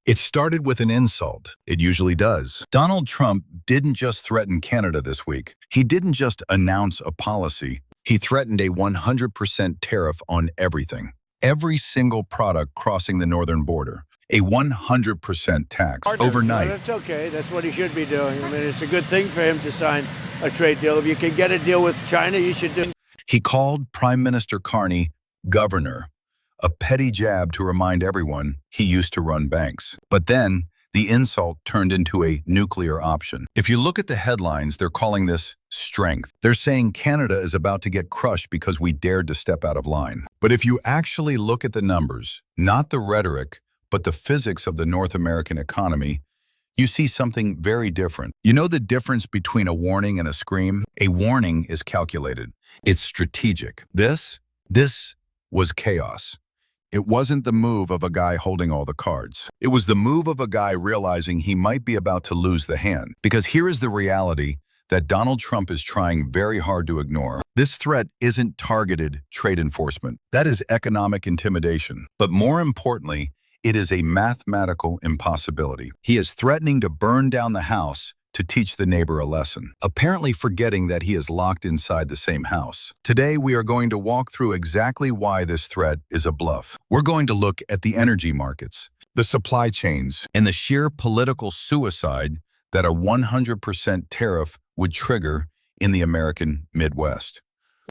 It started with an insult. It usually does. Donald Trump didn't just threaten Canada this week. He didn't just announce a policy. He threatened a 100% tariff on everything. Every single product crossing the northern border. A 100% tax overnight. Well, that's okay. That's what he should be doing. I mean, it's a good thing for him to sign a trade deal. If you can get a deal with China, you should do it. He called Prime Minister Carney governor, a petty jab to remind everyone he used to run banks. But then, the insult turned into a nuclear option. If you look at the headlines, they're calling this strength. They're saying Canada is about to get crushed because we dared to step out of line. But if you actually look at the numbers, not the rhetoric, but the physics of the North American economy, you see something very different. You know the difference between a warning and a scream? A warning is calculated. It's strategic. This was chaos. It wasn't the move of a guy holding all the cards. It was the move of a guy realizing he might be about to lose the hand. Because here is the reality that Donald Trump is trying very hard to ignore. This threat isn't targeted trade enforcement. That is economic intimidation. But more importantly, it is a mathematical impossibility. He is threatening to burn down the house to teach the neighbor a lesson, apparently forgetting that he is locked inside the same house. Today, we are going to walk through exactly why this threat is a bluff. We're going to look at the energy markets, the supply chains, and the sheer political suicide that a 100% tariff would trigger in the American Midwest.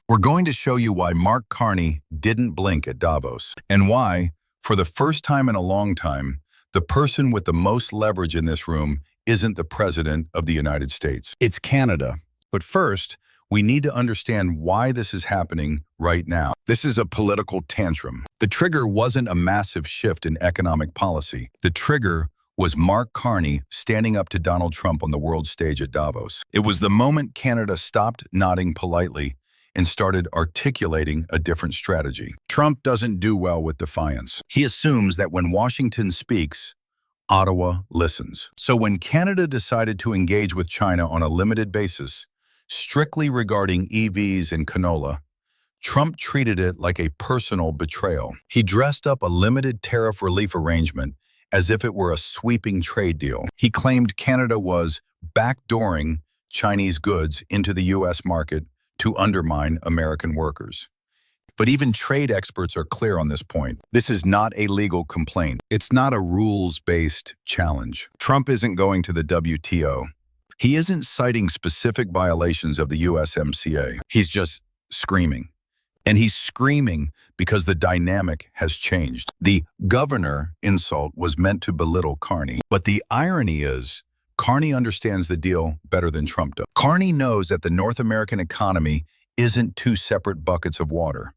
We're going to show you why Mark Carney didn't blink at Davos, and why, for the first time in a long time, the person with the most leverage in this room isn't the President of the United States. It's Canada. But first, we need to understand why this is happening right now. This is a political tantrum. The trigger wasn't a massive shift in economic policy. The trigger was Mark Carney standing up to Donald Trump on the world stage at Davos. It was the moment Canada stopped nodding politely and started articulating a different strategy. Trump doesn't do well with defiance. He assumes that when Washington speaks, Ottawa listens. So when Canada decided to engage with China on a limited basis, strictly regarding EVs and canola, Trump treated it like a personal betrayal. He dressed up a limited tariff relief arrangement as if it were a sweeping trade deal. He claimed Canada was backdooring Chinese goods into the U.S. market to undermine American workers. But even trade experts are clear on this point. This is not a legal complaint. It's not a rules-based challenge. Trump isn't going to the WTO. He isn't citing specific violations of the USMCA. He's just screaming. And he's screaming because the dynamic has changed. The governor insult was meant to belittle Carney. But the irony is, Carney understands the deal better than Trump does. Carney knows that the North American economy isn't two separate buckets of water.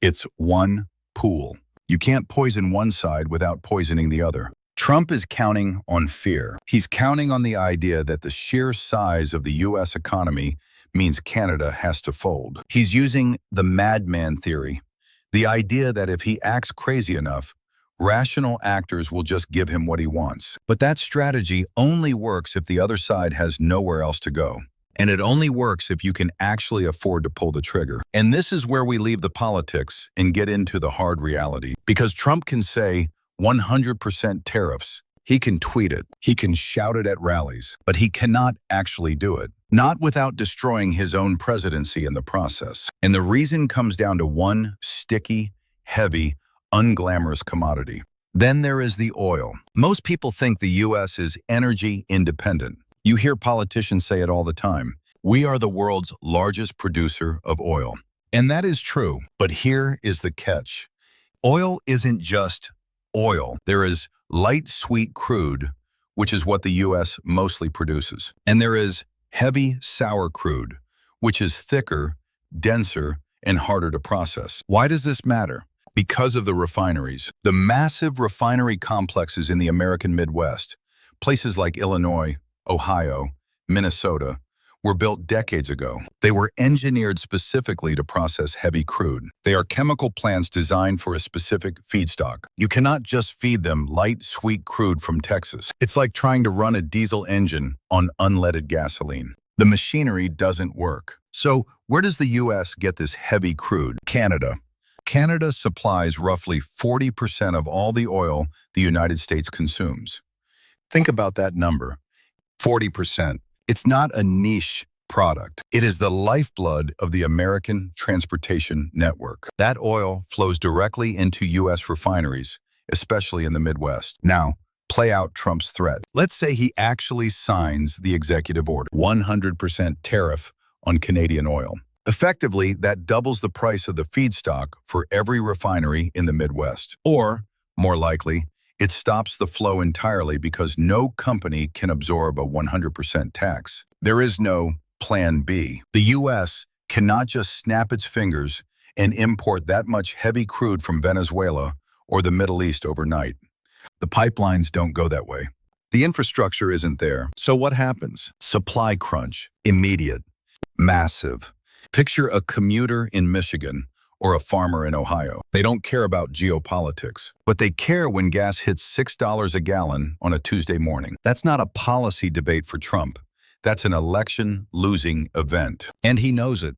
It's one pool. You can't poison one side without poisoning the other. Trump is counting on fear. He's counting on the idea that the sheer size of the U.S. economy means Canada has to fold. He's using the madman theory, the idea that if he acts crazy enough, rational actors will just give him what he wants. But that strategy only works if the other side has nowhere else to go. And it only works if you can actually afford to pull the trigger. And this is where we leave the politics and get into the hard reality. Because Trump can say 100% tariffs. He can tweet it. He can shout it at rallies. But he cannot actually do it. Not without destroying his own presidency in the process. And the reason comes down to one sticky, heavy, unglamorous commodity. Then there is the oil. Most people think the U.S. is energy independent. You hear politicians say it all the time. We are the world's largest producer of oil. And that is true. But here is the catch. Oil isn't just oil. There is light sweet crude, which is what the U.S. mostly produces. And there is heavy sour crude, which is thicker, denser, and harder to process. Why does this matter? Because of the refineries. The massive refinery complexes in the American Midwest, places like Illinois, Ohio, Minnesota, were built decades ago. They were engineered specifically to process heavy crude. They are chemical plants designed for a specific feedstock. You cannot just feed them light, sweet crude from Texas. It's like trying to run a diesel engine on unleaded gasoline. The machinery doesn't work. So where does the U.S. get this heavy crude? Canada. Canada supplies roughly 40% of all the oil the United States consumes. Think about that number, 40%. It's not a niche product. It is the lifeblood of the American transportation network. That oil flows directly into U.S. refineries, especially in the Midwest. Now, play out Trump's threat. Let's say he actually signs the executive order, 100% tariff on Canadian oil. Effectively, that doubles the price of the feedstock for every refinery in the Midwest. Or, more likely, it stops the flow entirely because no company can absorb a 100% tax. There is no Plan B. The U.S. cannot just snap its fingers and import that much heavy crude from Venezuela or the Middle East overnight. The pipelines don't go that way. The infrastructure isn't there. So what happens? Supply crunch, immediate, massive. Picture a commuter in Michigan or a farmer in Ohio. They don't care about geopolitics, but they care when gas hits $6 a gallon on a Tuesday morning. That's not a policy debate for Trump. That's an election-losing event. And he knows it.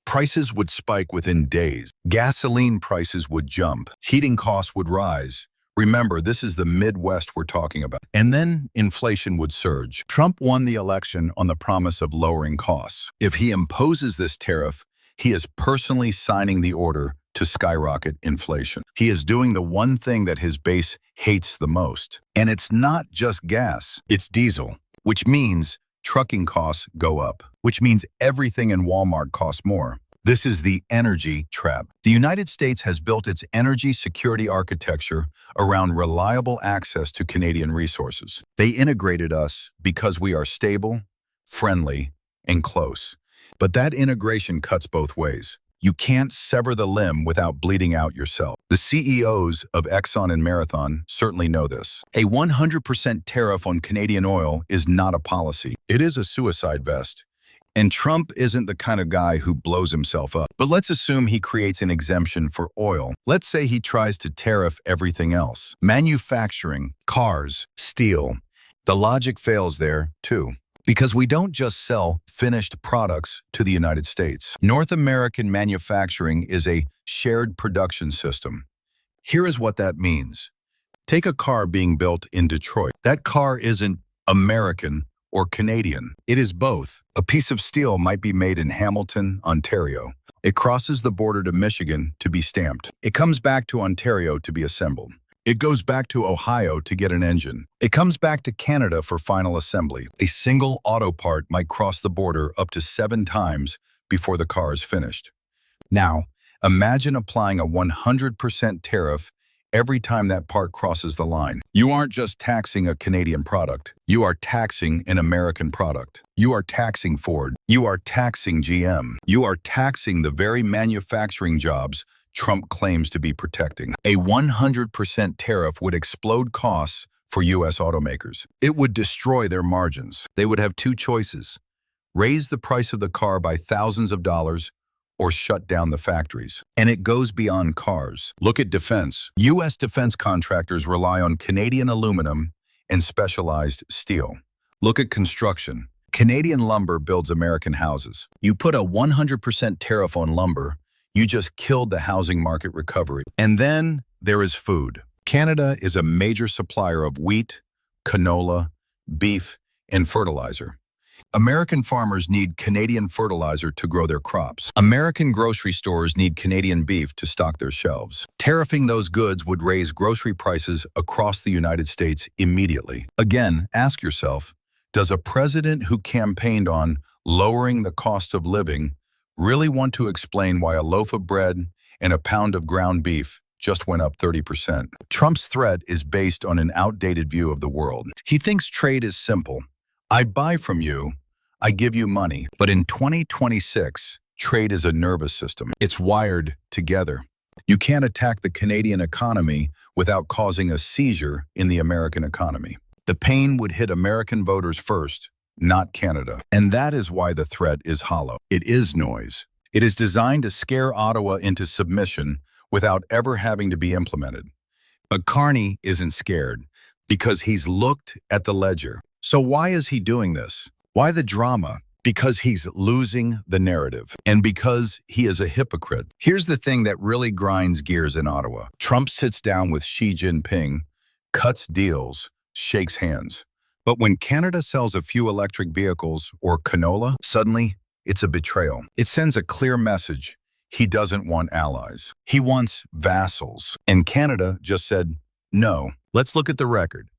Prices would spike within days. Gasoline prices would jump. Heating costs would rise. Remember, this is the Midwest we're talking about. And then inflation would surge. Trump won the election on the promise of lowering costs. If he imposes this tariff, he is personally signing the order to skyrocket inflation. He is doing the one thing that his base hates the most. And it's not just gas, it's diesel, which means trucking costs go up, which means everything in Walmart costs more. This is the energy trap. The United States has built its energy security architecture around reliable access to Canadian resources. They integrated us because we are stable, friendly, and close. But that integration cuts both ways. You can't sever the limb without bleeding out yourself. The CEOs of Exxon and Marathon certainly know this. A 100% tariff on Canadian oil is not a policy. It is a suicide vest. And Trump isn't the kind of guy who blows himself up. But let's assume he creates an exemption for oil. Let's say he tries to tariff everything else. Manufacturing, cars, steel. The logic fails there, too. Because we don't just sell finished products to the United States. North American manufacturing is a shared production system. Here is what that means. Take a car being built in Detroit. That car isn't American or Canadian. It is both. A piece of steel might be made in Hamilton, Ontario. It crosses the border to Michigan to be stamped. It comes back to Ontario to be assembled. It goes back to Ohio to get an engine. It comes back to Canada for final assembly. A single auto part might cross the border up to 7 times before the car is finished. Now, imagine applying a 100% tariff every time that part crosses the line. You aren't just taxing a Canadian product. You are taxing an American product. You are taxing Ford. You are taxing GM. You are taxing the very manufacturing jobs Trump claims to be protecting. A 100% tariff would explode costs for U.S. automakers. It would destroy their margins. They would have 2 choices: raise the price of the car by thousands of dollars or shut down the factories. And it goes beyond cars. Look at defense. U.S. defense contractors rely on Canadian aluminum and specialized steel. Look at construction. Canadian lumber builds American houses. You put a 100% tariff on lumber, you just killed the housing market recovery. And then there is food. Canada is a major supplier of wheat, canola, beef, and fertilizer. American farmers need Canadian fertilizer to grow their crops. American grocery stores need Canadian beef to stock their shelves. Tariffing those goods would raise grocery prices across the United States immediately. Again, ask yourself, does a president who campaigned on lowering the cost of living really want to explain why a loaf of bread and a pound of ground beef just went up 30%? Trump's threat is based on an outdated view of the world. He thinks trade is simple. I buy from you, I give you money. But in 2026, trade is a nervous system. It's wired together. You can't attack the Canadian economy without causing a seizure in the American economy. The pain would hit American voters first, not Canada. And that is why the threat is hollow. It is noise. It is designed to scare Ottawa into submission without ever having to be implemented. But Carney isn't scared because he's looked at the ledger. So why is he doing this? Why the drama? Because he's losing the narrative. And because he is a hypocrite. Here's the thing that really grinds gears in Ottawa. Trump sits down with Xi Jinping, cuts deals, shakes hands. But when Canada sells a few electric vehicles or canola, suddenly it's a betrayal. It sends a clear message. He doesn't want allies. He wants vassals. And Canada just said, no. Let's look at the record.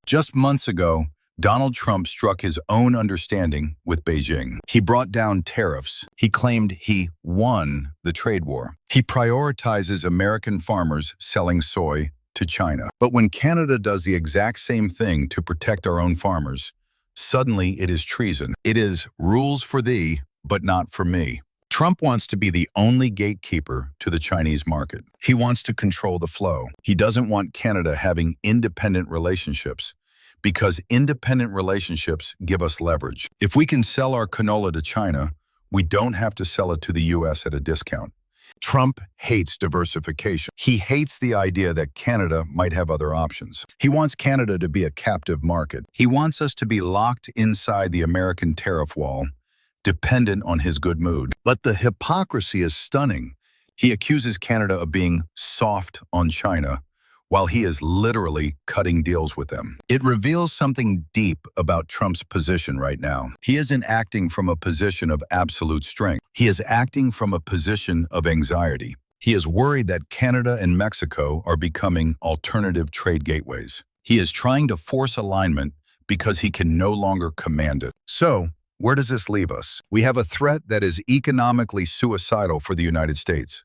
Just months ago, Donald Trump struck his own understanding with Beijing. He brought down tariffs. He claimed he won the trade war. He prioritizes American farmers selling soy to China. But when Canada does the exact same thing to protect our own farmers, suddenly it is treason. It is rules for thee, but not for me. Trump wants to be the only gatekeeper to the Chinese market. He wants to control the flow. He doesn't want Canada having independent relationships because independent relationships give us leverage. If we can sell our canola to China, we don't have to sell it to the US at a discount. Trump hates diversification. He hates the idea that Canada might have other options. He wants Canada to be a captive market. He wants us to be locked inside the American tariff wall, dependent on his good mood. But the hypocrisy is stunning. He accuses Canada of being soft on China, while he is literally cutting deals with them. It reveals something deep about Trump's position right now. He isn't acting from a position of absolute strength. He is acting from a position of anxiety. He is worried that Canada and Mexico are becoming alternative trade gateways. He is trying to force alignment because he can no longer command it. So, where does this leave us? We have a threat that is economically suicidal for the United States.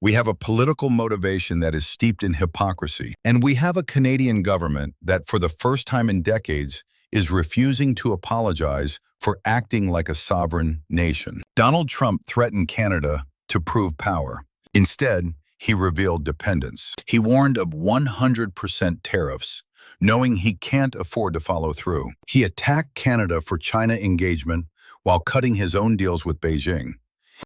We have a political motivation that is steeped in hypocrisy. And we have a Canadian government that, for the first time in decades, is refusing to apologize for acting like a sovereign nation. Donald Trump threatened Canada to prove power. Instead, he revealed dependence. He warned of 100% tariffs, knowing he can't afford to follow through. He attacked Canada for China engagement while cutting his own deals with Beijing.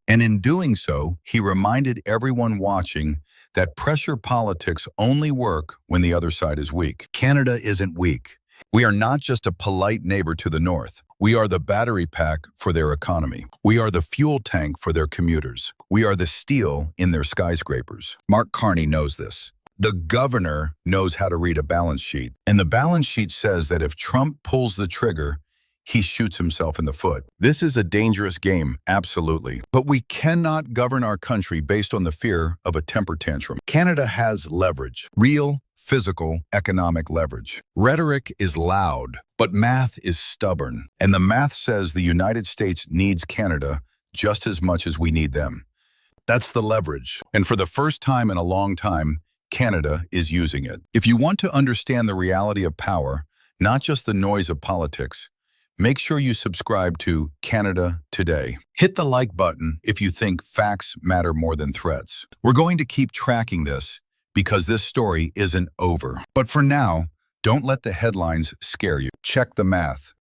And in doing so, he reminded everyone watching that pressure politics only work when the other side is weak. Canada isn't weak. We are not just a polite neighbor to the north. We are the battery pack for their economy. We are the fuel tank for their commuters. We are the steel in their skyscrapers. Mark Carney knows this. The governor knows how to read a balance sheet. And the balance sheet says that if Trump pulls the trigger, he shoots himself in the foot. This is a dangerous game, absolutely. But we cannot govern our country based on the fear of a temper tantrum. Canada has leverage, real, physical, economic leverage. Rhetoric is loud, but math is stubborn. And the math says the United States needs Canada just as much as we need them. That's the leverage. And for the first time in a long time, Canada is using it. If you want to understand the reality of power, not just the noise of politics, make sure you subscribe to Canada Today. Hit the like button if you think facts matter more than threats. We're going to keep tracking this because this story isn't over. But for now, don't let the headlines scare you. Check the math.